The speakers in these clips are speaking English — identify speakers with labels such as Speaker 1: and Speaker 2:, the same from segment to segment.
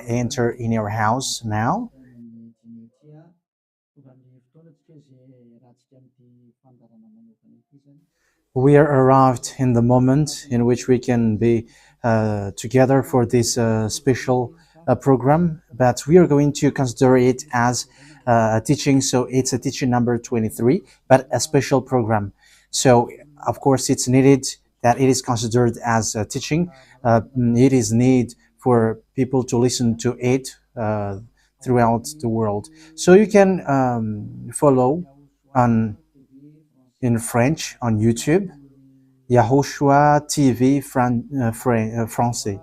Speaker 1: enter in your house now. We are arrived in the moment in which we can be together for this special program, but we are going to consider it as a teaching. So it's a teaching number 23, but a special program. So of course it's needed that it is considered as a teaching. It is need for people to listen to it throughout the world. So you can follow on in French on YouTube, YAHOSHUAH TV Français.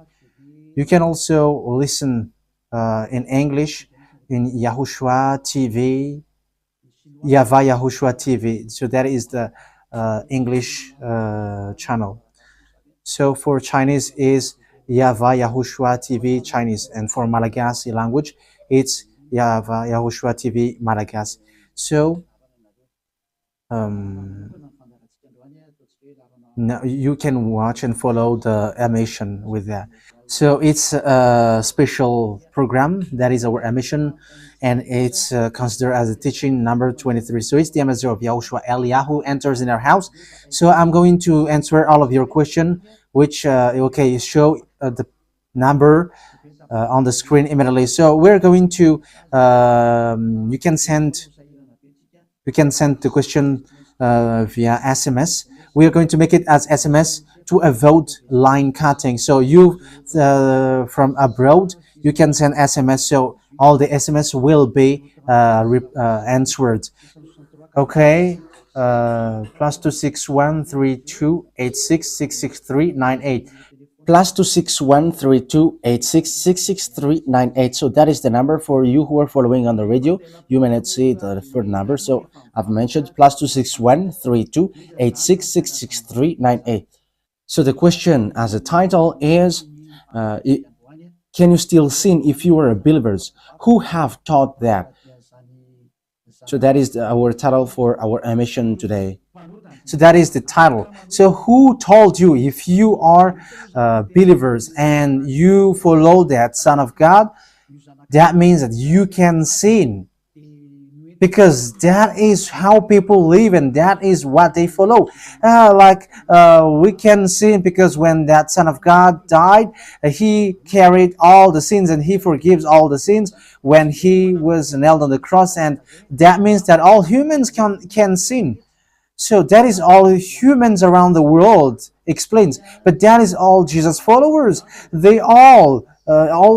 Speaker 1: You can also listen in English in YAHOSHUAH TV, YAHVAH YAHOSHUAH TV. So that is the English channel. So for Chinese is YAHVAH YAHOSHUAH TV Chinese, and for Malagasy language it's YAHVAH YAHOSHUAH TV Malagasy. So now you can watch and follow the emission with that. So it's a special program that is our emission, and it's considered as a teaching number 23. So it's the ambassador of Yahushua Eliyahu enters in our house. So I'm going to answer all of your question, which okay, show the number on the screen immediately. So we're going to you can send the question via SMS. We are going to make it as SMS to avoid line cutting. So you from abroad, you can send SMS. So all the SMS will be answered. Okay. +2613286666398. +2613286666398. So that is the number for you who are following on the radio. You may not see the third number, so I've mentioned +2613286666398. So the question as a title is, can you still sin if you are believers? Who have taught that? So that is our title for our emission today. So that is the title. So who told you if you are believers and you follow that Son of God, that means that you can sin? Because that is how people live and that is what they follow. We can sin because when that Son of God died, he carried all the sins and he forgives all the sins when he was nailed on the cross, and that means that all humans can sin. So that is all humans around the world explains. But that is all Jesus followers. They all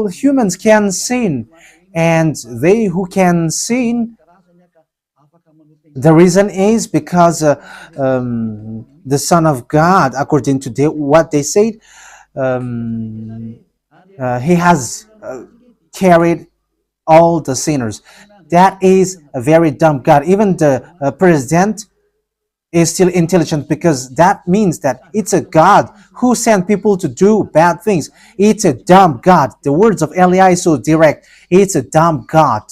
Speaker 1: humans can sin. And they who can sin, the reason is because the Son of God, according to what they said, he has carried all the sinners. That is a very dumb God. Even the president is still intelligent, because that means that it's a God who sent people to do bad things. It's a dumb God. The words of Eli is so direct. It's a dumb God.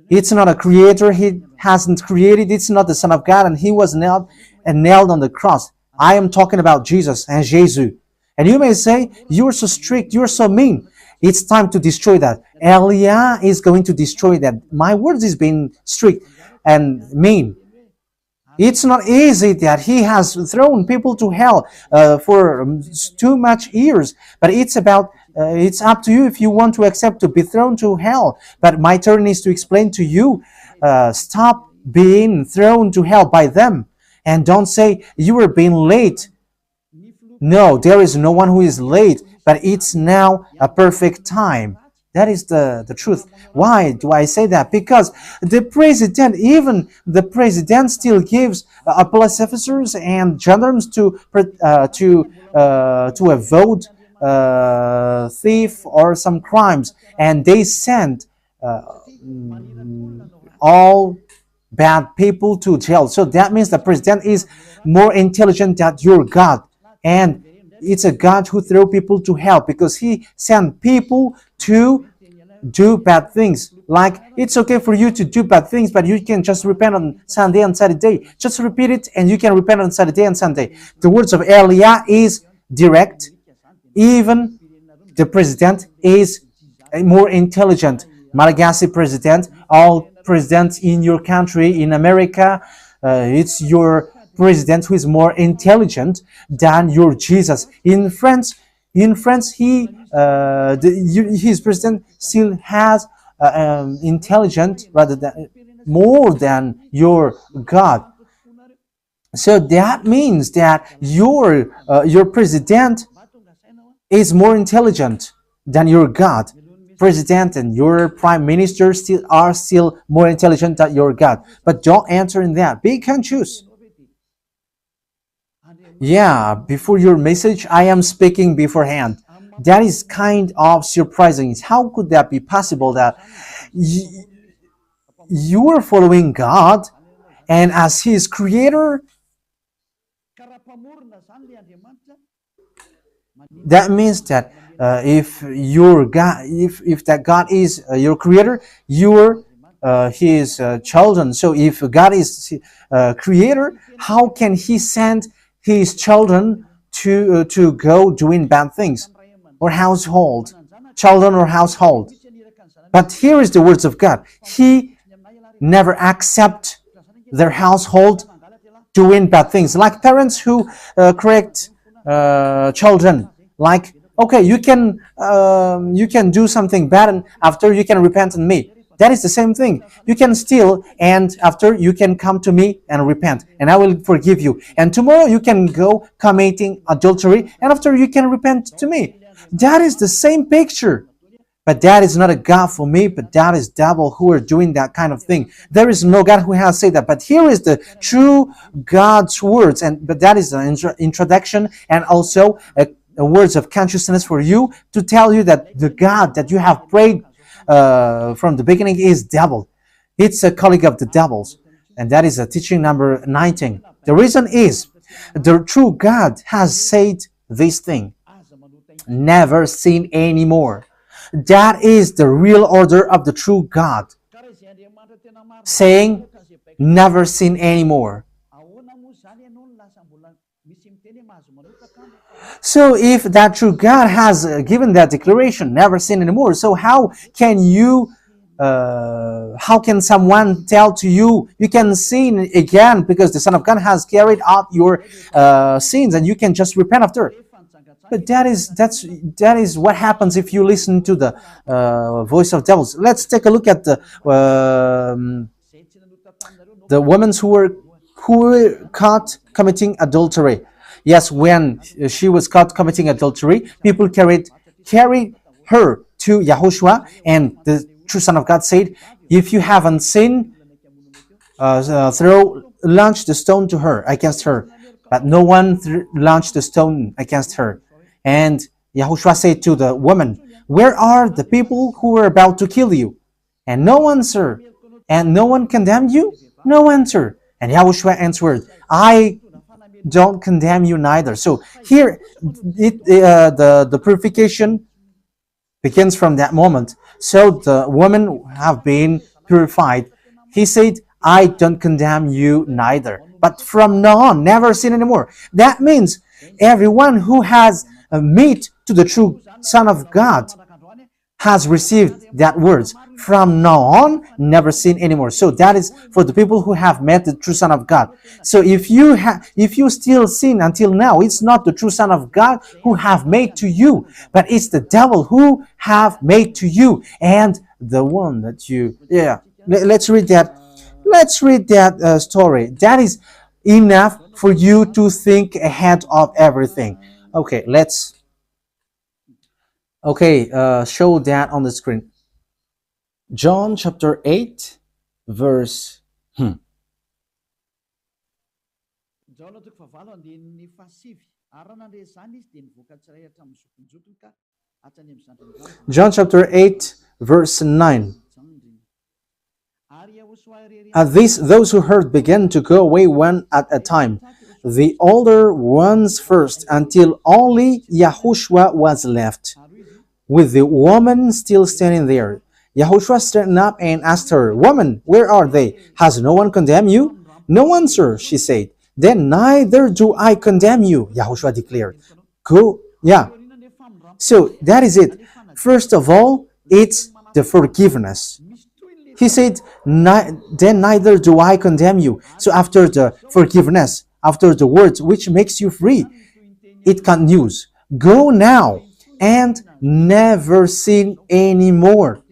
Speaker 1: It's not a creator. He hasn't created. It's not the Son of God, and he was nailed on the cross. I am talking about Jesus and Jesus. And you may say, you're so strict, you're so mean. It's time to destroy that. Elia is going to destroy that. My words is being strict and mean. It's not easy that he has thrown people to hell for too much years. But it's about, it's up to you if you want to accept to be thrown to hell. But my turn is to explain to you, stop being thrown to hell by them. And don't say you were being late. No, there is no one who is late, but it's now a perfect time. That is the truth. Why do I say that? Because the president, even the president, still gives police officers and gendarmes to avoid thief or some crimes, and they send all bad people to jail. So that means the president is more intelligent than your God, and it's a God who throw people to hell because he sent people to do bad things. Like, it's okay for you to do bad things, but you can just repent on Sunday and Saturday. Just repeat it and you can repent on Saturday and Sunday. The words of Elia is direct. Even the president is more intelligent. Malagasy president, all presidents in your country, in America, it's your president who is more intelligent than your Jesus. In France, his president still has intelligent rather than more than your God. So that means that your president is more intelligent than your God. President and your prime minister are still more intelligent than your God. But don't answer in that. Be and choose. Yeah, before your message, I am speaking beforehand. That is kind of surprising. How could that be possible that you are following God and as His creator? That means that if your God, if that God is your creator, you're His children. So if God is creator, how can He send His children to go doing bad things or children or household? But here is the words of God. He never accept their household doing bad things, like parents who correct children. Like, okay, you can do something bad, and after you can repent on me. That is the same thing. You can steal, and after you can come to me and repent, and I will forgive you. And tomorrow you can go committing adultery, and after you can repent to me. That is the same picture. But that is not a God for me, but that is devil who are doing that kind of thing. There is no God who has said that. But here is the true God's words, but that is an introduction and also a words of consciousness for you to tell you that the God that you have prayed from the beginning is devil. It's a colleague of the devils. And that is a teaching number 19. The reason is the true God has said this thing. Never sin anymore. That is the real order of the true God. Saying, never sin anymore. So if that true God has given that declaration, never sin anymore, so how can someone tell to you, you can sin again because the Son of God has carried out your sins and you can just repent after? But that is what happens if you listen to the voice of devils. Let's take a look at the women who were caught committing adultery. Yes, when she was caught committing adultery, people carried her to YAHOSHUAH, and the true Son of God said, if you haven't sinned, launch the stone to her, against her. But no one launched the stone against her. And YAHOSHUAH said to the woman, where are the people who were about to kill you? And no answer. And no one condemned you? No answer. And YAHOSHUAH answered, I don't condemn you neither. So here, the purification begins from that moment. So the women have been purified. He said, I don't condemn you neither. But from now on, never sin anymore. That means everyone who has met to the true Son of God has received that words. From now on, never sin anymore. So that is for the people who have met the true Son of God. So if you still sin until now, it's not the true Son of God who have made to you, but it's the devil who have made to you, and the one that you. Yeah. Let's read that. Let's read that story. That is enough for you to think ahead of everything. Okay, let's. Okay, show that on the screen. John chapter 8, verse. John chapter 8, verse 9. At this, those who heard began to go away one at a time, the older ones first, until only YAHOSHUAH was left, with the woman still standing there. YAHOSHUAH straightened up and asked her, Woman, where are they? Has no one condemned you? No one, sir, she said. Then neither do I condemn you, YAHOSHUAH declared. Go, yeah. So that is it. First of all, it's the forgiveness. He said, then neither do I condemn you. So after the forgiveness, after the words which makes you free, it continues. Go now and never sin anymore.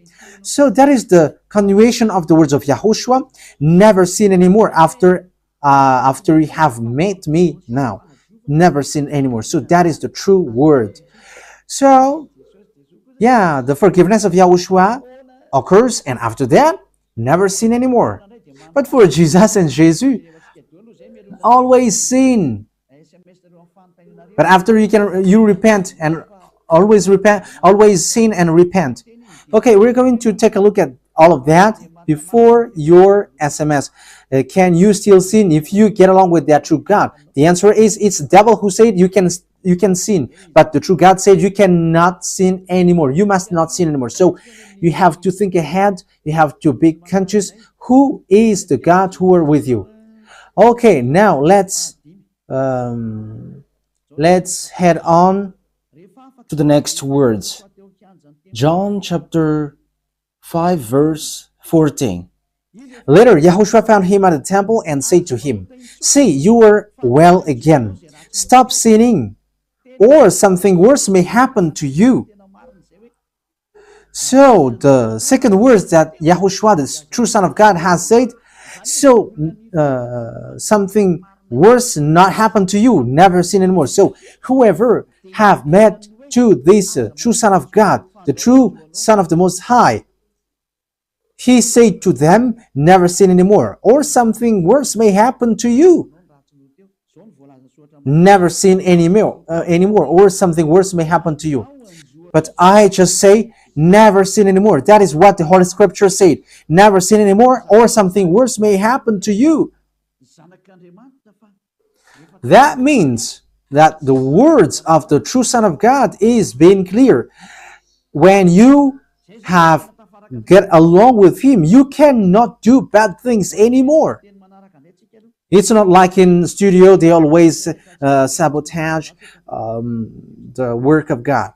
Speaker 1: So that is the continuation of the words of Yahushua. Never sin anymore after you have met me now. Never sin anymore. So that is the true word. So yeah, the forgiveness of Yahushua occurs, and after that, never sin anymore. But for Jesus and Jesus, always sin. But after you repent and always sin and repent. Okay, we're going to take a look at all of that before your SMS. Can you still sin if you get along with that true God? The answer is it's the devil who said you can sin, but the true God said you cannot sin anymore. You must not sin anymore. So you have to think ahead. You have to be conscious. Who is the God who are with you? Okay, now let's head on to the next words. John chapter 5 verse 14. Later, Yahushua found him at the temple and said to him, "See, you are well again. Stop sinning, or something worse may happen to you." So the second words that Yahushua, the true Son of God, has said, so something worse not happen to you, never sin anymore. So whoever have met to this true Son of God, the true Son of the Most High, he said to them, never sin anymore, or something worse may happen to you. Never sin anymore, or something worse may happen to you. But I just say, never sin anymore. That is what the Holy Scripture said. Never sin anymore, or something worse may happen to you. That means that the words of the true Son of God is being clear. When you have get along with him, you cannot do bad things anymore. It's not like in studio they always sabotage the work of God.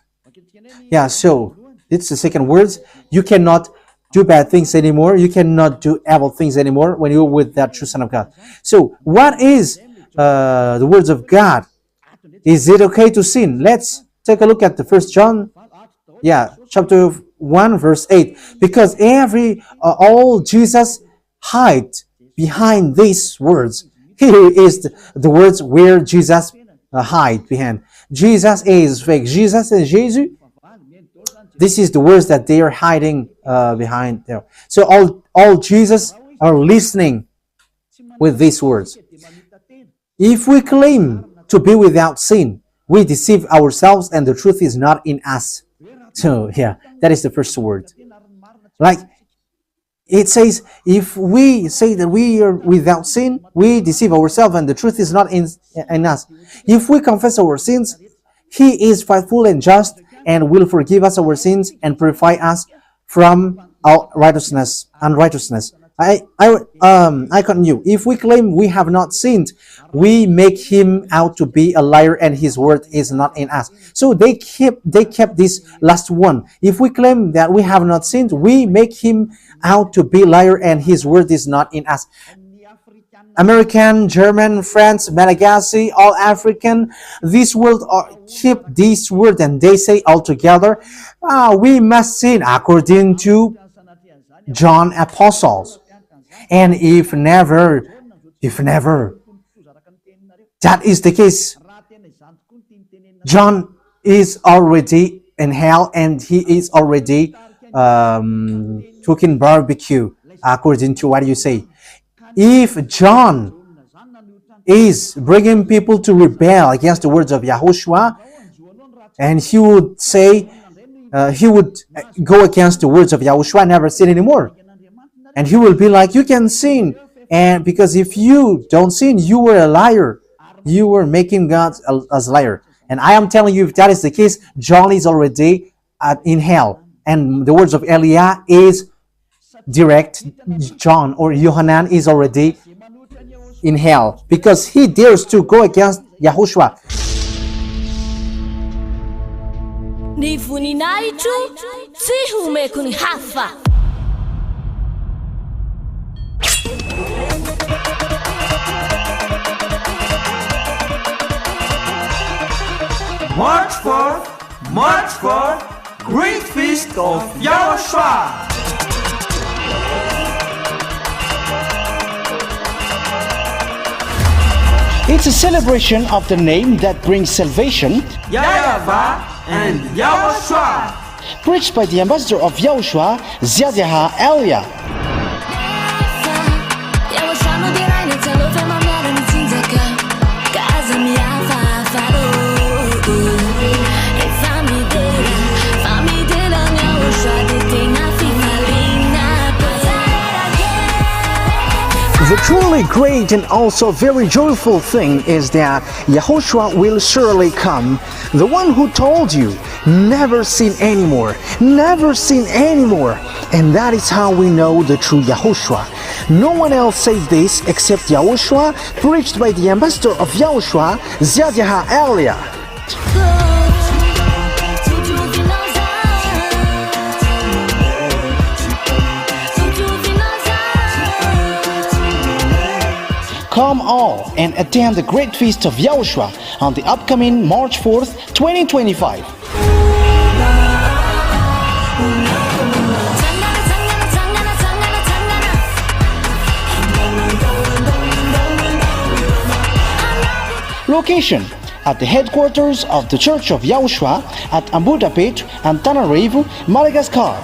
Speaker 1: Yeah, so it's the second words. You cannot do bad things anymore. You cannot do evil things anymore when you're with that true Son of God. So what is the words of God? Is it okay to sin? Let's take a look at the First John, chapter 1 verse 8. Because all Jesus hide behind these words. Here is the words where Jesus hide behind. Jesus is fake. Jesus and Jesus. This is the words that they are hiding behind there. So all Jesus are listening with these words. If we claim to be without sin, we deceive ourselves and the truth is not in us. So yeah, that is the first word. Like it says, if we say that we are without sin, we deceive ourselves and the truth is not in us. If we confess our sins, he is faithful and just and will forgive us our sins and purify us from our unrighteousness. I continue. If we claim we have not sinned, we make him out to be a liar and his word is not in us. So they kept this last one. If we claim that we have not sinned, we make him out to be a liar and his word is not in us. American, German, France, Malagasy, all African, this world keep this word and they say all together, we must sin according to John Apostles. And if never, that is the case, John is already in hell and he is already cooking barbecue, according to what you say. If John is bringing people to rebel against the words of Yahushua, and he would say, he would go against the words of Yahushua, never sin anymore. And he will be like, you can sin. And because if you don't sin, you were a liar. You were making God as a liar. And I am telling you, if that is the case, John is already in hell. And the words of Eliah is direct. John or Yohanan is already in hell. Because he dares to go against Yahushua.
Speaker 2: Ny voninahitro tsy homeko ny hafa.
Speaker 3: March 4th, Great Feast of YAHOSHUAH.
Speaker 4: It's a celebration of the name that brings salvation,
Speaker 3: YAHVAH and YAHOSHUAH.
Speaker 4: preached by the ambassador of YAHOSHUAH, YAHVAH. The truly great and also very joyful thing is that YAHOSHUAH will surely come. The one who told you, never sin anymore, never sin anymore. And that is how we know the true YAHOSHUAH. No one else said this except YAHOSHUAH, preached by the ambassador of YAHOSHUAH, YAHVAH. Come all and attend the Great Feast of YAHOSHUAH on the upcoming March 4th, 2025. Location: at the headquarters of the Church of YAHOSHUAH at Ambudapet and Tananarivo, Madagascar.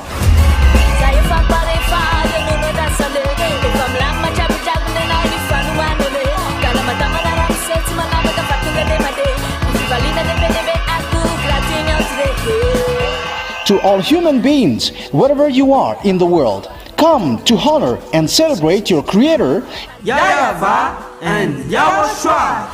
Speaker 4: To all human beings, wherever you are in the world, come to honor and celebrate your Creator,
Speaker 3: YAHVAH and YAHOSHUAH.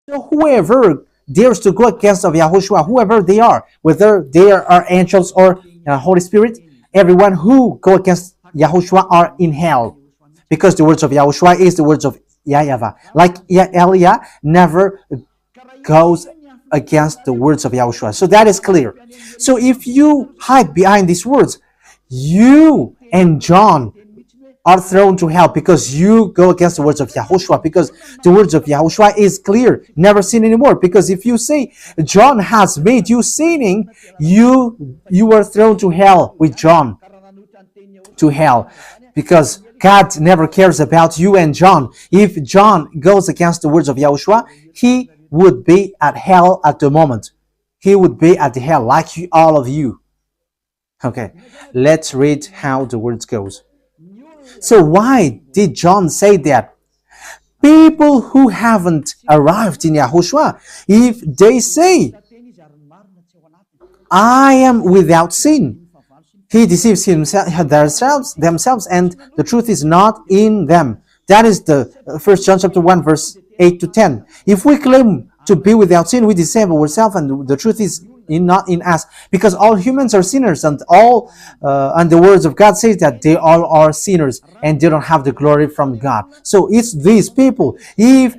Speaker 1: So whoever dares to go against of Yahushua, whoever they are, whether they are angels or Holy Spirit, everyone who go against Yahushua are in hell. Because the words of Yahushua is the words of YAHVAH. Like Elia never goes against the words of Yahushua. So that is clear. So if you hide behind these words, you and John are thrown to hell because you go against the words of Yahushua, because the words of Yahushua is clear, never sin anymore. Because if you say John has made you sinning, you are thrown to hell with John, to hell, because God never cares about you and John. If John goes against the words of Yahushua, he would be at hell at the moment. He would be at the hell like you, all of you. Okay, let's read how the words goes. So why did John say that? People who haven't arrived in Yahushua, if they say, I am without sin, he deceives themselves, and the truth is not in them. That is the 1 John chapter 1, verse 8 to 10. If we claim to be without sin, we deceive ourselves, and the truth is not in us, because all humans are sinners, and the words of God says that they all are sinners and they don't have the glory from God. So it's these people. If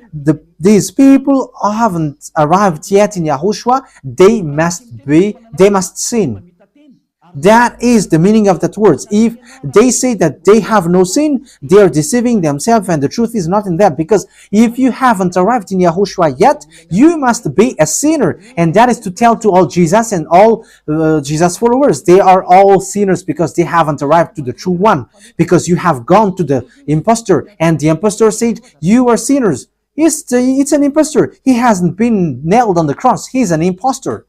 Speaker 1: these people haven't arrived yet in Yahushua, they must sin. That is the meaning of that words. If they say that they have no sin, they are deceiving themselves, and the truth is not in them. Because if you haven't arrived in Yahushua yet, you must be a sinner. And that is to tell to all Jesus and all Jesus followers. They are all sinners because they haven't arrived to the true one. Because you have gone to the impostor, and the impostor said, you are sinners. It's an impostor. He hasn't been nailed on the cross. He's an impostor.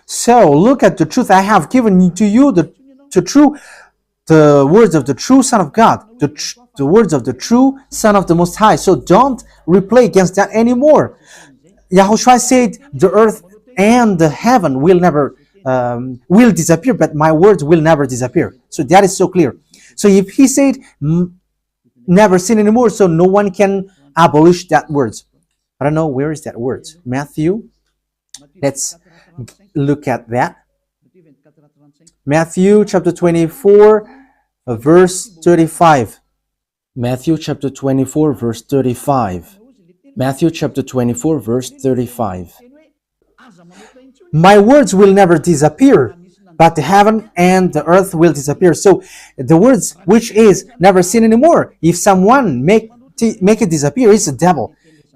Speaker 1: So look at the truth I have given to you, the words of the true Son of God, the words of the true Son of the Most High. So don't replay against that anymore. Yahushua said the earth and the heaven will never will disappear, but my words will never disappear. So that is so clear. So if he said never sin anymore, so no one can abolish that words. I don't know, where is that word? Matthew. Let's look at that. Matthew chapter 24, verse 35. Matthew chapter 24, verse 35. Matthew chapter 24, verse 35. My words will never disappear, but the heaven and the earth will disappear. So the words which is never sin anymore, if someone make it disappear, it's the devil.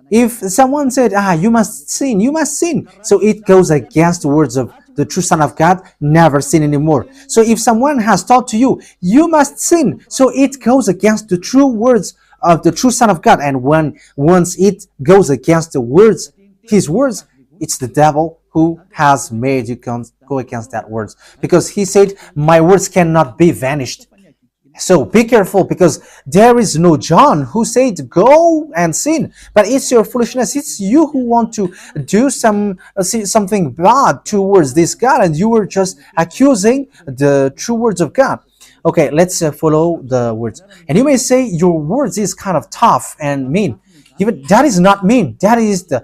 Speaker 1: If someone said, you must sin, you must sin. So it goes against the words of the true Son of God, never sin anymore. So if someone has taught to you, you must sin. So it goes against the true words of the true Son of God. And once it goes against the words, his words, it's the devil who has made you go against that words. Because he said, my words cannot be vanished. So be careful, because there is no John who said go and sin, but it's your foolishness. It's you who want to do something bad towards this God, and you were just accusing the true words of God. Okay, let's follow the words. And you may say your words is kind of tough and mean. Even that is not mean. That is the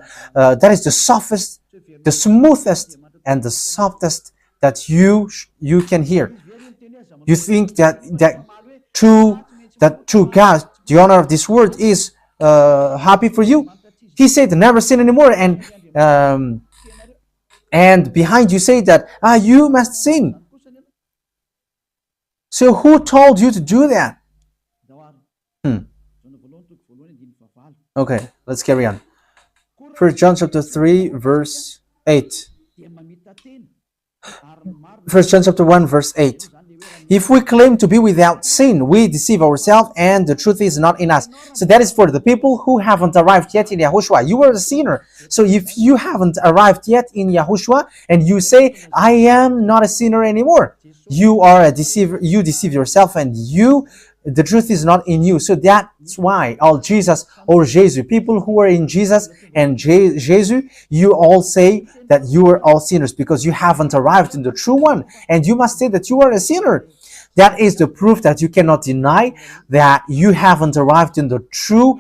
Speaker 1: softest, the smoothest, and the softest that you can hear. You think that true God, the owner of this word, is happy for you. He said never sin anymore, and behind you say that you must sin. So who told you to do that? Okay, let's carry on. 1 John chapter 3, verse 8. 1 John chapter 1, verse 8. If we claim to be without sin, we deceive ourselves, and the truth is not in us. So that is for the people who haven't arrived yet in Yahushua. You are a sinner. So if you haven't arrived yet in Yahushua, and you say, I am not a sinner anymore, you are a deceiver. You deceive yourself, and the truth is not in you. So that's why all Jesus or Jesus, people who are in Jesus and Jesus, you all say that you are all sinners because you haven't arrived in the true one. And you must say that you are a sinner. That is the proof that you cannot deny that you haven't arrived in the true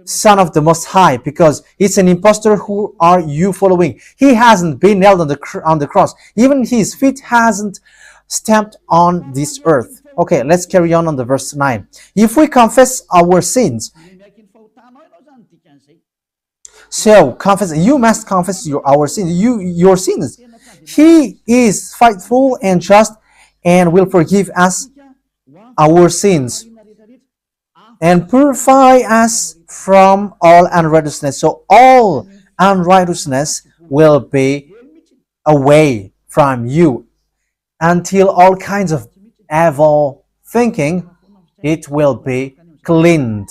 Speaker 1: Son of the Most High, because it's an impostor. Who are you following? He hasn't been nailed on the cross. Even his feet hasn't stamped on this earth. Okay, let's carry on the verse 9. If we confess our sins, so you must confess our sins. Your sins. He is faithful and just, and will forgive us our sins and purify us from all unrighteousness. So all unrighteousness will be away from you until all kinds of evil thinking, it will be cleaned.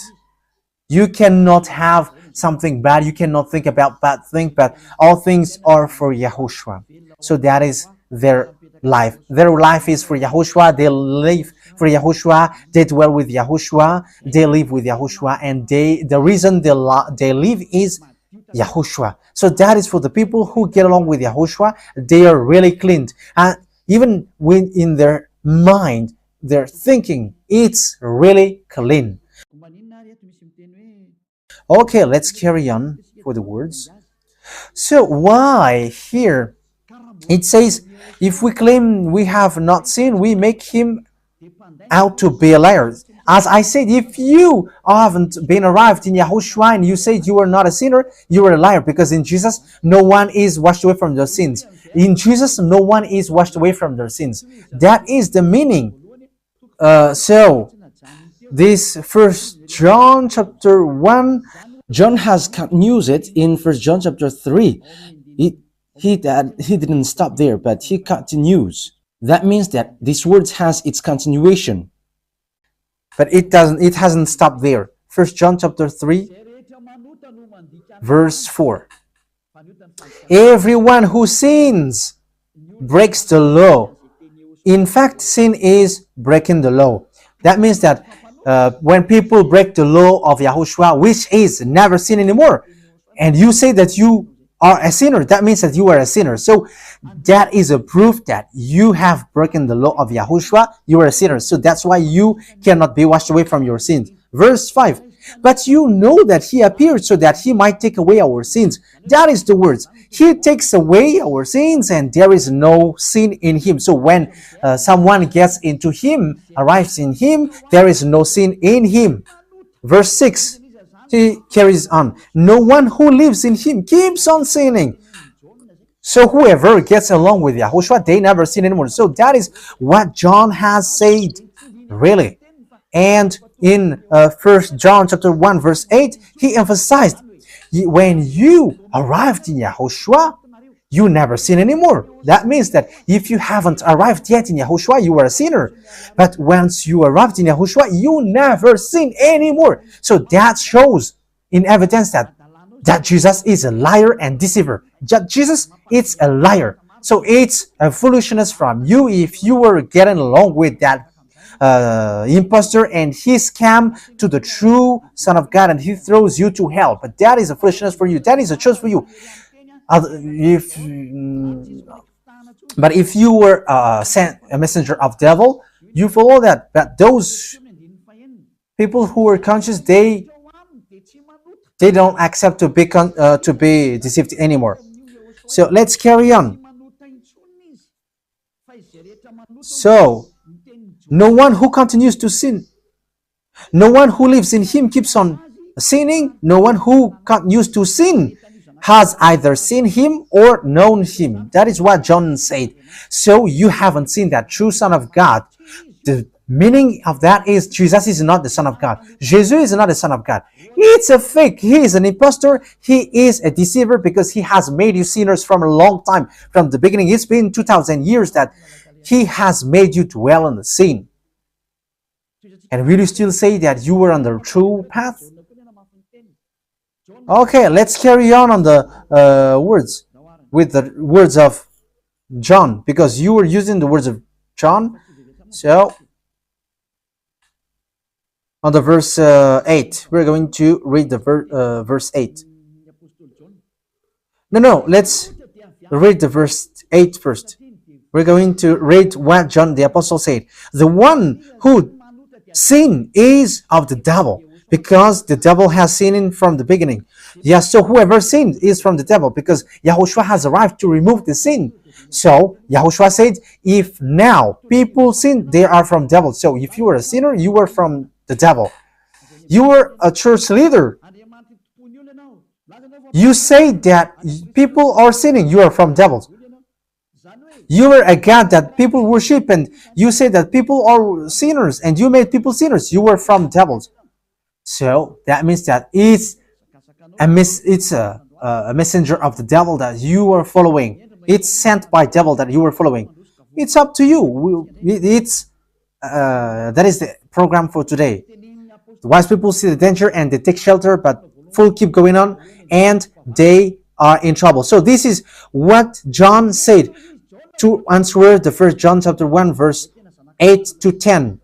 Speaker 1: You cannot have something bad. You cannot think about bad things, but all things are for Yahushua. So that is their life. Their life is for Yahushua. They live for Yahushua. They dwell with Yahushua. They live with Yahushua, and the reason they live is Yahushua. So that is for the people who get along with Yahushua. They are really cleaned, and even when in their mind, their thinking, it's really clean. Okay, let's carry on for the words. So why here it says, if we claim we have not sinned, we make him out to be a liar. As I said, if you haven't been arrived in Yahushua and you said you are not a sinner, you are a liar, because in Jesus no one is washed away from their sins. In Jesus no one is washed away from their sins. That is the meaning. So this First John chapter 1, John has continued it in First John chapter 3. He didn't stop there, but he continues. That means that this word has its continuation. But it hasn't stopped there. First John chapter 3, verse 4. Everyone who sins breaks the law. In fact, sin is breaking the law. That means that when people break the law of Yahushua, which is never sin anymore, and you say that you are a sinner, that means that you are a sinner. So that is a proof that you have broken the law of Yahushua. You are a sinner. So that's why you cannot be washed away from your sins. Verse 5. But you know that he appeared so that he might take away our sins. That is the words. He takes away our sins, and there is no sin in him. So when someone gets into him, arrives in him, there is no sin in him. Verse 6. He carries on. No one who lives in him keeps on sinning. So whoever gets along with Yahushua, they never sin anymore. So that is what John has said, really. And in 1 John chapter 1 verse 8, he emphasized, when you arrived in Yahushua, you never sin anymore. That means that if you haven't arrived yet in Yahushua, you are a sinner. But once you arrived in Yahushua, you never sin anymore. So that shows in evidence that Jesus is a liar and deceiver. Jesus is a liar. So it's a foolishness from you if you were getting along with that impostor and he scam to the true Son of God and he throws you to hell. But that is a foolishness for you. That is a choice for you. But if you were sent a messenger of devil, you follow that. But those people who are conscious, they don't accept to be deceived anymore. So let's carry on. So no one who continues to sin, no one who lives in him keeps on sinning. No one who continues to sin has either seen him or known him. That is what John said. So you haven't seen that true Son of God. The meaning of that is Jesus is not the Son of God. Jesus is not the Son of God. It's a fake. He is an impostor. He is a deceiver because he has made you sinners from a long time. From the beginning, it's been 2,000 years that he has made you dwell in the sin. And will you still say that you were on the true path? Okay, let's carry on the words with the words of John, because you were using the words of John. So on the verse 8, we're going to read the verse 8. No, let's read the verse 8 first. We're going to read what John the Apostle said. The one who sinned is of the devil, because the devil has sinned from the beginning. Yes, so whoever sinned is from the devil, because Yahushua has arrived to remove the sin. So Yahushua said, if now people sin, they are from devil. So if you were a sinner, you were from the devil. You were a church leader. You say that people are sinning, you are from devils. You were a God that people worship, and you say that people are sinners, and you made people sinners. You were from devils. So that means that it's a messenger of the devil that you are following. It's sent by devil that you are following. It's up to you. It's that is the program for today. The wise people see the danger and they take shelter, but fool keep going on and they are in trouble. So this is what John said to answer the first John chapter 1 verse 8 to 10.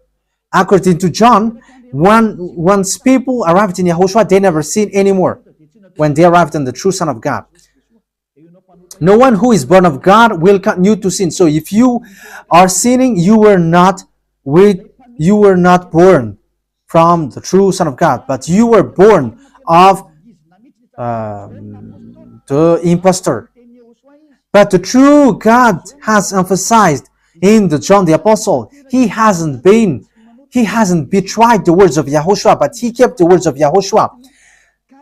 Speaker 1: According to John, once people arrived in Yahushua, they never sin anymore when they arrived in the true Son of God. No one who is born of God will continue to sin. So if you are sinning, you were not born from the true Son of God, but you were born of the impostor. But the true God has emphasized in the John the Apostle, he hasn't betrayed the words of Yahushua, but he kept the words of Yahushua.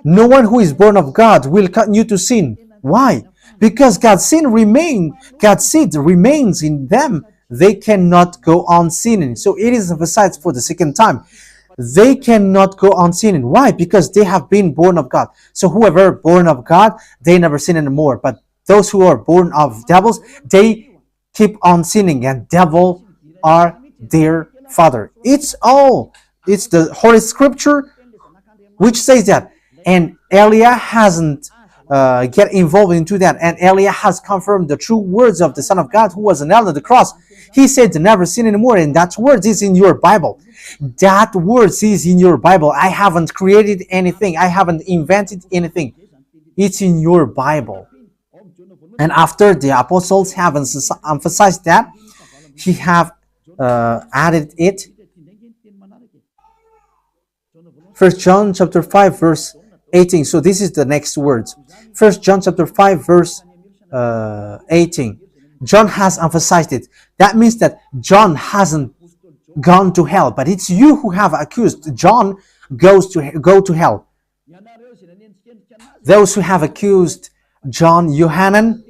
Speaker 1: No one who is born of God will continue to sin. Why? Because God's seed remains in them. They cannot go on sinning. So it is emphasized for the second time. They cannot go on sinning. Why? Because they have been born of God. So whoever born of God, they never sin anymore. But those who are born of devils, they keep on sinning, and devil are their father. It's the Holy Scripture which says that. And Elia hasn't get involved into that. And Elia has confirmed the true words of the Son of God who was nailed on the cross. He said to never sin anymore, and that word is in your Bible. That word is in your Bible. I haven't created anything. I haven't invented anything. It's in your Bible. And after the apostles have emphasized that, he have added it. 1 John chapter 5 verse 18. So this is the next words. 1 John chapter 5 verse 18. John has emphasized it. That means that John hasn't gone to hell, but it's you who have accused John go to hell. Those who have accused John Yohanan,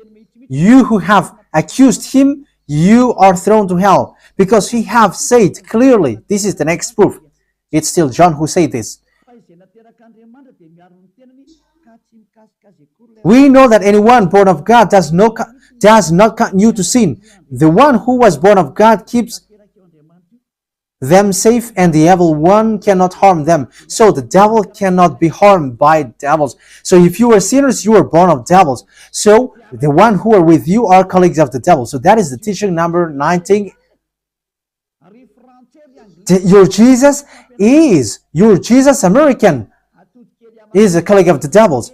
Speaker 1: you who have accused him, you are thrown to hell, because he have said clearly. This is the next proof. It's still John who said this. We know that anyone born of God does not continue to sin. The one who was born of God keeps them safe, and the evil one cannot harm them. So the devil cannot be harmed by devils. So if you are sinners, you are born of devils. So the one who are with you are colleagues of the devil. So that is the teaching number 19. Your Jesus American is a colleague of the devils.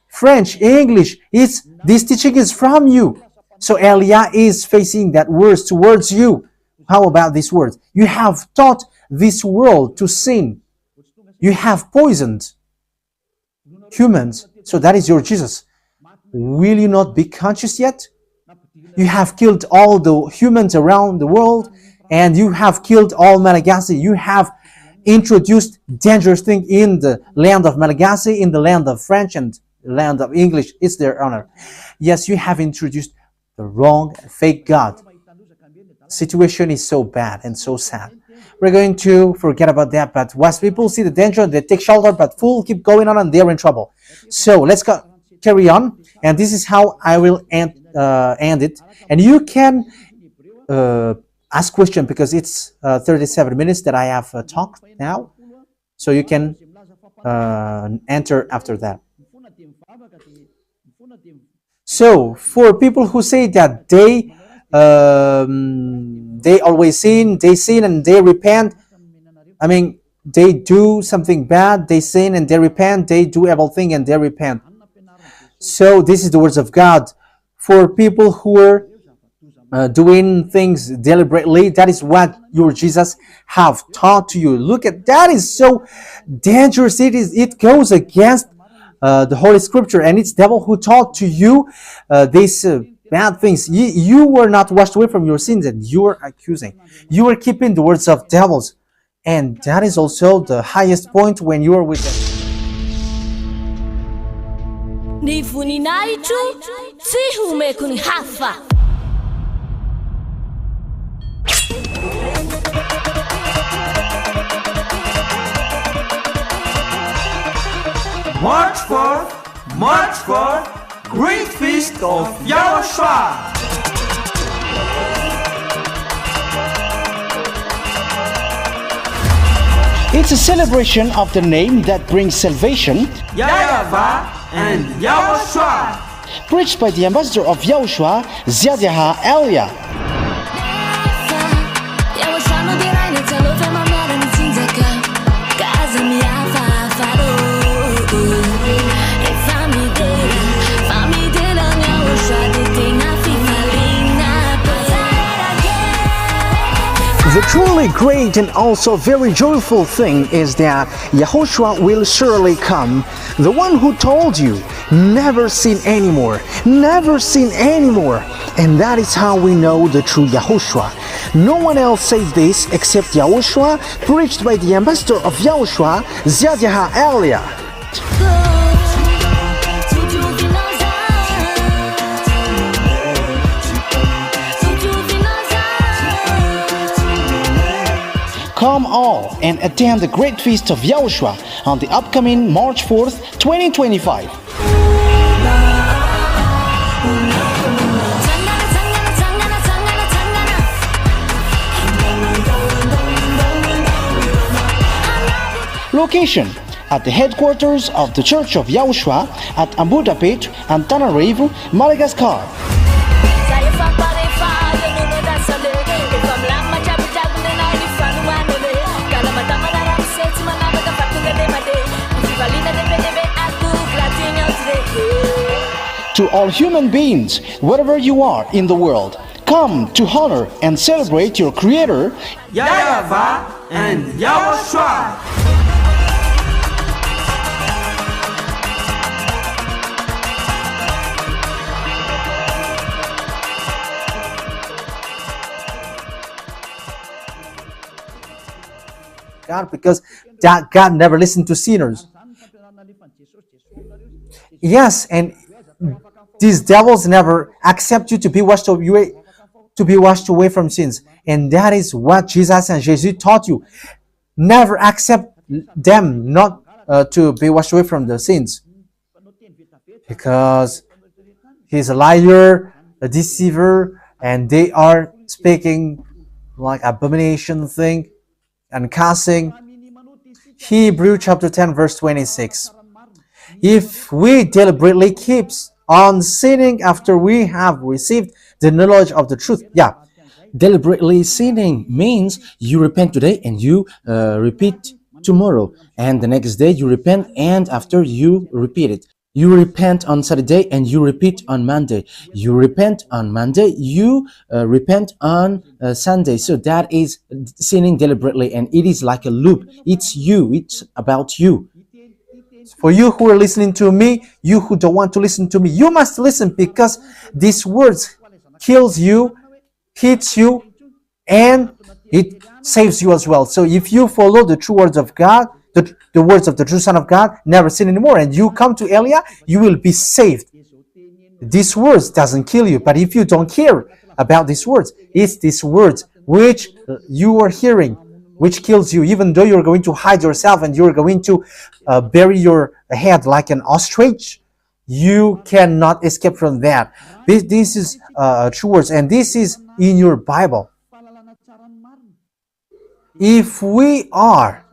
Speaker 1: French, English, this teaching is from you. So Elia is facing that words towards you. How about these words? You have taught this world to sin. You have poisoned humans. So that is your Jesus. Will you not be conscious yet? You have killed all the humans around the world, and you have killed all Malagasy. You have introduced dangerous things in the land of Malagasy, in the land of French, and the land of English. It's their honor. Yes, you have introduced the wrong, fake God. Situation is so bad and so sad. We're going to forget about that, but wise people see the danger, they take shelter, but fools keep going on and they're in trouble. So let's carry on, and this is how I will end it. And you can ask question, because it's 37 minutes that I have talked now, so you can enter after that. So for people who say that they always sin, and they repent. I mean, they do something bad, they sin and they repent. They do evil thing and they repent. So this is the words of God. For people who are doing things deliberately, that is what your Jesus have taught to you. Look at that, is so dangerous. It goes against the Holy Scripture, and it's devil who taught to you these bad things. You were not washed away from your sins, and you are accusing. You are keeping the words of devils, and that is also the highest point when you are with them.
Speaker 2: Ny voninahitro tsy homeko ny hafa.
Speaker 3: March 4th, Great Feast of YAHOSHUAH.
Speaker 4: It's a celebration of the name that brings salvation,
Speaker 3: YAHVAH and YAHOSHUAH.
Speaker 4: preached by the ambassador of YAHOSHUAH, Ziadiaha Elia. The truly great and also very joyful thing is that YAHOSHUAH will surely come. The one who told you, never sin anymore, never sin anymore. And that is how we know the true YAHOSHUAH. No one else says this except YAHOSHUAH, preached by the ambassador of YAHOSHUAH, Ziadiaha Elia. Come all and attend the great feast of YAHOSHUAH on the upcoming March 4th, 2025. Location: at the headquarters of the Church of YAHOSHUAH at Abu Dhabi and Tanarive, Madagascar. To all human beings, wherever you are in the world, come to honor and celebrate your Creator,
Speaker 3: YAHVAH and YAHOSHUAH.
Speaker 1: God, because that God never listened to sinners. Yes, and these devils never accept you to be washed away from sins. And that is what Jesus and Jesus taught you. Never accept them not to be washed away from the sins. Because he's a liar, a deceiver, and they are speaking like abomination thing and cussing. Hebrew chapter 10 verse 26. If we deliberately keep on sinning after we have received the knowledge of the truth. Yeah, deliberately sinning means you repent today and you repeat tomorrow, and the next day you repent, and after you repeat it. You repent on Saturday and you repeat on Monday. You repent on Monday, you repent on Sunday. So that is sinning deliberately, and it is like a loop. It's you, it's about you. For you who are listening to me, you who don't want to listen to me, you must listen, because these words kills you, hits you, and it saves you as well. So if you follow the true words of God, the words of the true Son of God, never sin anymore, and you come to Elia, you will be saved. These words doesn't kill you, but if you don't care about these words, it's these words which you are hearing which kills you, even though you're going to hide yourself and you're going to bury your head like an ostrich. You cannot escape from that. This is true words, and this is in your Bible. If we are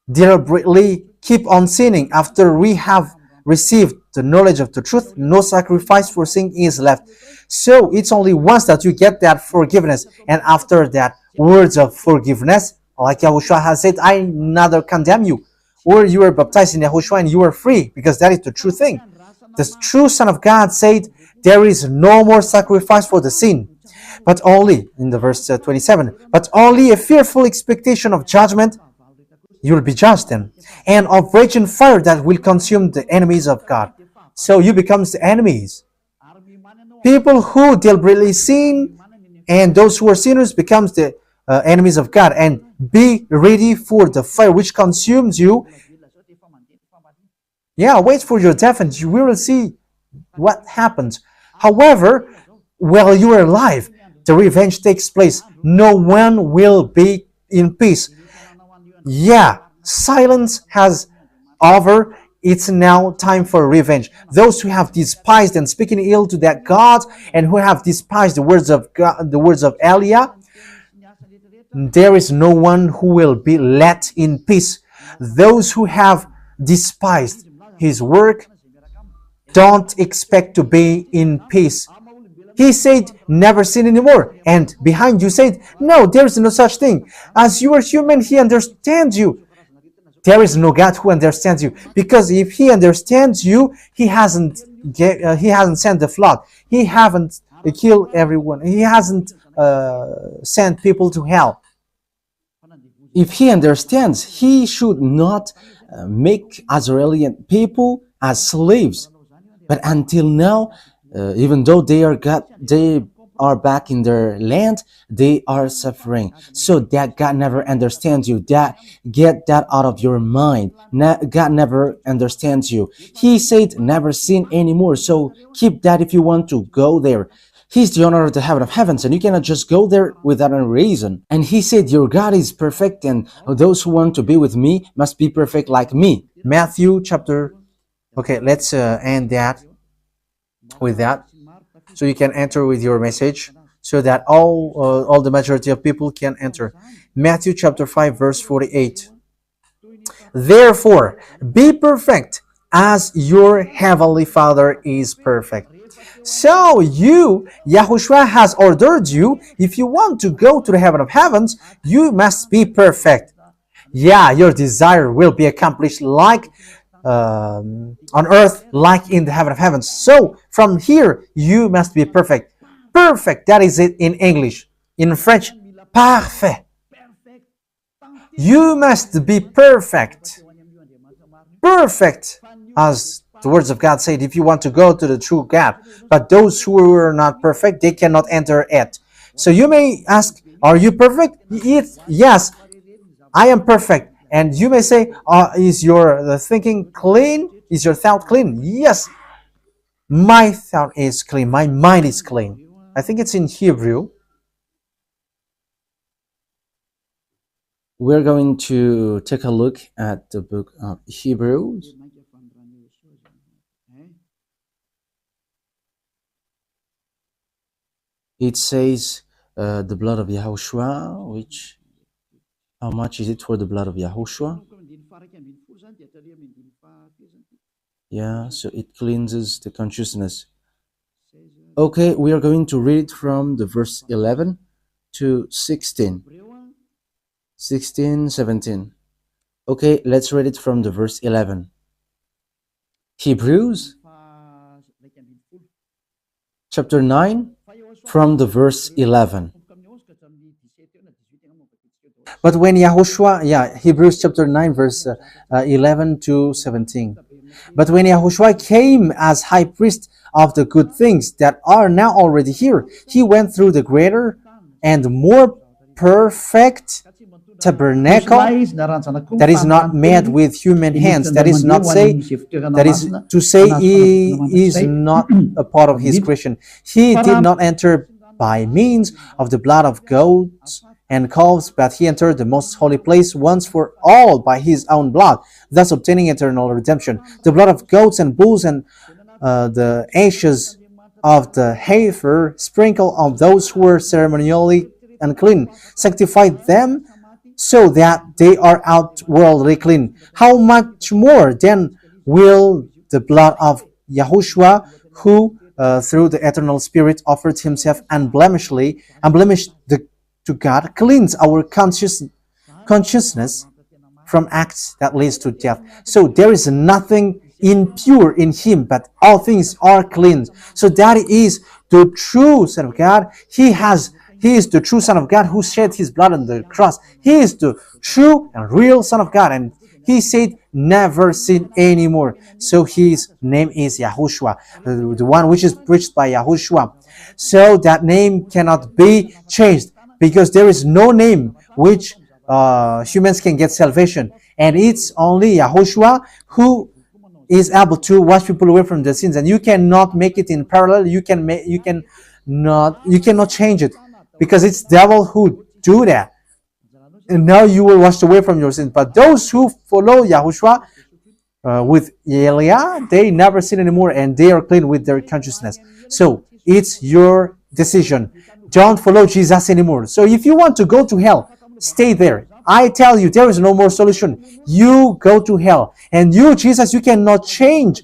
Speaker 1: deliberately keep on sinning after we have received the knowledge of the truth, no sacrifice for sin is left. So it's only once that you get that forgiveness, and after that words of forgiveness, like YAHOSHUAH has said, I neither condemn you. Or you are baptized in YAHOSHUAH and you are free, because that is the true thing. The true Son of God said, there is no more sacrifice for the sin, but only, in the verse 27, but only a fearful expectation of judgment. You will be judged then, and of raging fire that will consume the enemies of God. So you become the enemies. People who deliberately sin and those who are sinners becomes the enemies of God, and be ready for the fire which consumes you. Yeah, wait for your death and you will see what happens. However, while you are alive, the revenge takes place. No one will be in peace. Yeah, silence has over. It's now time for revenge. Those who have despised and speaking ill to that God, and who have despised the words of God, the words of Elia, there is no one who will be let in peace. those who have despised his work don't expect to be in peace. He said, never sin anymore. And behind you said, no, there is no such thing. As you are human, he understands you. There is no God who understands you, because if he understands you, he hasn't sent the flood. He haven't killed everyone. He hasn't sent people to hell. If he understands, he should not make Israeli people as slaves. But until now, even though they are back in their land, they are suffering. So that God never understands you. Get that out of your mind. God never understands you. He said never sin anymore. So keep that if you want to go there. He's the owner of the heaven of heavens, and you cannot just go there without a reason. And he said, your God is perfect, and those who want to be with me must be perfect like me. Matthew chapter... Okay, let's end that with that. So you can enter with your message, so that all the majority of people can enter. Matthew chapter 5 verse 48. Therefore, be perfect as your heavenly Father is perfect. So Yahushua has ordered you, if you want to go to the heaven of heavens, you must be perfect. Yeah, your desire will be accomplished like on earth like in the heaven of heavens. So from here you must be perfect. Perfect, that is it in English. In French, parfait. You must be perfect. Perfect, as the words of God said, if you want to go to the true God. But those who are not perfect, they cannot enter it. So you may ask, are you perfect? Yes, I am perfect. And you may say, is your thinking clean? Is your thought clean? Yes, my thought is clean. My mind is clean. I think it's in Hebrew. We're going to take a look at the book of Hebrews. It says the blood of Yahushua, which... How much is it for the blood of Yahushua? Yeah, so it cleanses the consciousness. Okay, we are going to read from the verse 11 to 16. 16, 17. Okay, let's read it from the verse 11. Hebrews chapter 9 from the verse 11. But when Yahushua, Hebrews chapter 9 verse 11 to 17. But when Yahushua came as high priest of the good things that are now already here, he went through the greater and more perfect tabernacle that is not made with human hands. That is to say he is not a part of his creation. He did not enter by means of the blood of goats and calves, but he entered the most holy place once for all by his own blood, thus obtaining eternal redemption. The blood of goats and bulls and the ashes of the heifer sprinkled on those who were ceremonially unclean, sanctified them so that they are outwardly clean. How much more then will the blood of Yahushua, who through the eternal Spirit offered himself unblemished to God, cleanse our consciousness from acts that leads to death. So there is nothing impure in him, but all things are clean. So that is the true Son of God. He is the true Son of God who shed his blood on the cross. He is the true and real Son of God, and he said never sin anymore. So his name is Yahushua, the one which is preached by Yahushua. So that name cannot be changed, because there is no name which humans can get salvation, and it's only Yahushua who is able to wash people away from their sins. And you cannot make it in parallel. You cannot change it, because it's devil who do that. And now you will wash away from your sins. But those who follow Yahushua with Elia, they never sin anymore, and they are clean with their consciousness. So it's your decision. Don't follow Jesus anymore. So if you want to go to hell, stay there. I tell you, there is no more solution. You go to hell. And you, Jesus, you cannot change.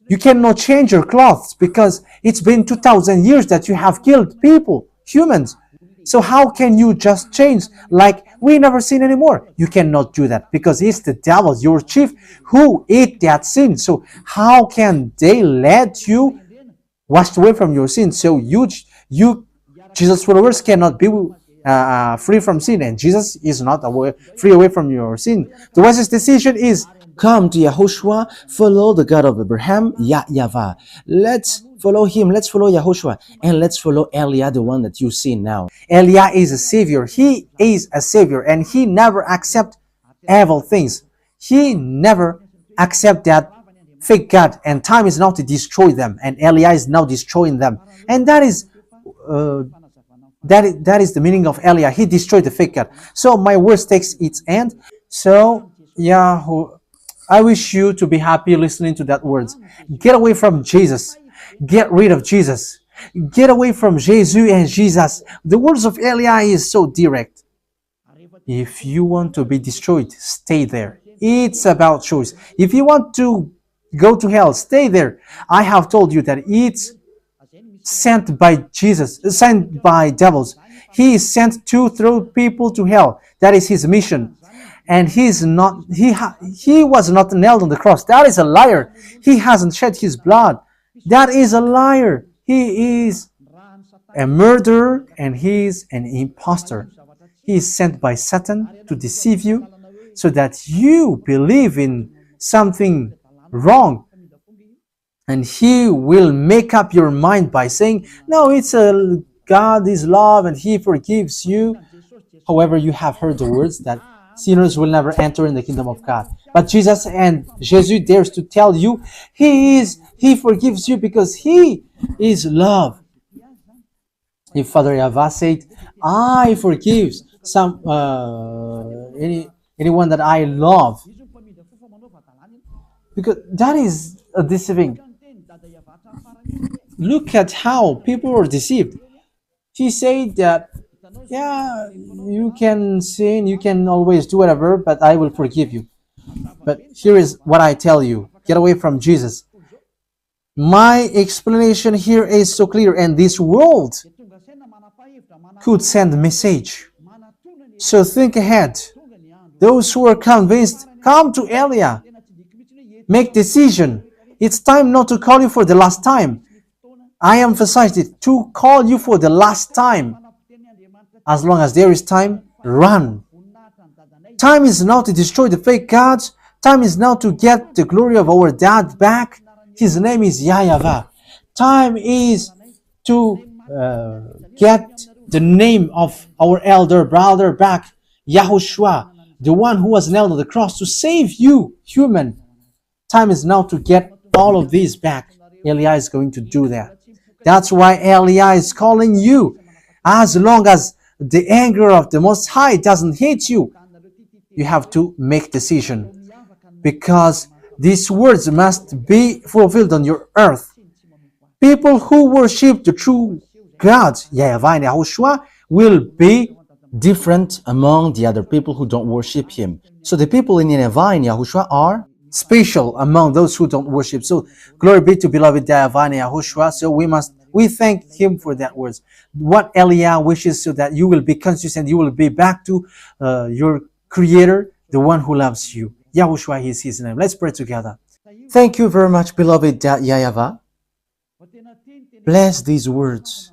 Speaker 1: You cannot change your clothes because it's been 2,000 years that you have killed people, humans. So how can you just change like we never sin anymore? You cannot do that because it's the devil, your chief, who ate that sin. So how can they let you washed away from your sin? So you Jesus followers cannot be free from sin, and Jesus is not free away from your sin. The wisest decision is
Speaker 4: Come to Yahushua, follow the God of Abraham, YAHVAH. Let's follow him, let's follow Yahushua, and let's follow Eliah, the one that you see now.
Speaker 1: Eliah is a savior. He is a savior, and he never accept evil things. He never accept that fake God, and time is now to destroy them, and Eliah is now destroying them, and that is the meaning of Eliah. He destroyed the fake God. So my words takes its end. So I wish you to be happy listening to that words. Get away from Jesus. Get rid of Jesus. Get away from Jesus and Jesus. The words of Eliah is so direct. If you want to be destroyed, stay there. It's about choice. If you want to go to hell, stay there. I have told you that it's sent by Jesus, sent by devils. He is sent to throw people to hell. That is his mission. And he was not nailed on the cross. That is a liar. He hasn't shed his blood. That is a liar. He is a murderer and he is an impostor. He is sent by Satan to deceive you so that you believe in something wrong. And he will make up your mind by saying, no, it's God is love and he forgives you. However, you have heard the words that sinners will never enter in the kingdom of God. But Jesus and Jesus dares to tell you, he forgives you because he is love. If Father YAHVAH said, I forgive anyone that I love, because that is a deceiving. Look at how people are deceived. He said that, yeah, you can sin, you can always do whatever, but I will forgive you. But here is what I tell you. Get away from Jesus. My explanation here is so clear, and this world could send a message. So think ahead. Those who are convinced, come to Eliah. Make decision. It's time not to call you for the last time. I emphasized it, to call you for the last time. As long as there is time, run. Time is now to destroy the fake gods. Time is now to get the glory of our dad back. His name is YAHVAH. Time is to get the name of our elder brother back, YAHOSHUAH, the one who was nailed on the cross to save you, human. Time is now to get all of these back. Eliah is going to do that. That's why Eliah is calling you. As long as the anger of the Most High doesn't hit you, you have to make decision, because these words must be fulfilled on your earth. People who worship the true God, YAHVAH and YAHOSHUAH, will be different among the other people who don't worship him. So the people in YAHVAH and YAHOSHUAH are special among those who don't worship. So glory be to beloved YAHVAH and YAHOSHUAH. So we thank him for that words. What Eliah wishes, so that you will be conscious and you will be back to your Creator, the one who loves you. YAHOSHUAH is his name. Let's pray together. Thank you very much, beloved YAHVAH. Bless these words,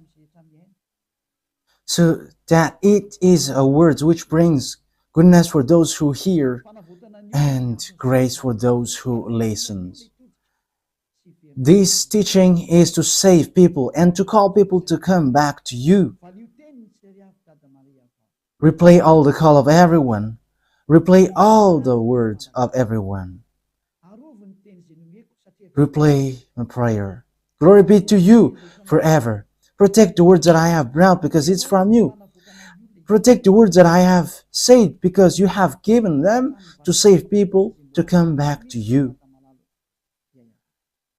Speaker 1: so that it is a word which brings goodness for those who hear and grace for those who listen. This teaching is to save people and to call people to come back to you. Replay all the call of everyone. Replay all the words of everyone. Replay a prayer. Glory be to you forever. Protect the words that I have brought, because it's from you. Protect the words that I have said, because you have given them to save people to come back to you.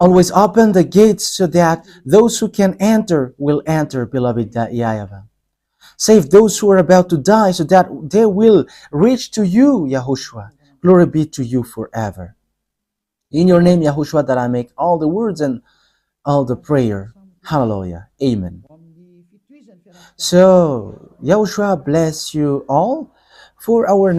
Speaker 1: Always open the gates so that those who can enter will enter, beloved YAHVAH. Save those who are about to die so that they will reach to you, Yahushua. Glory be to you forever. In your name, Yahushua, that I make all the words and all the prayer. Hallelujah. Amen. So, Yahushua bless you all for our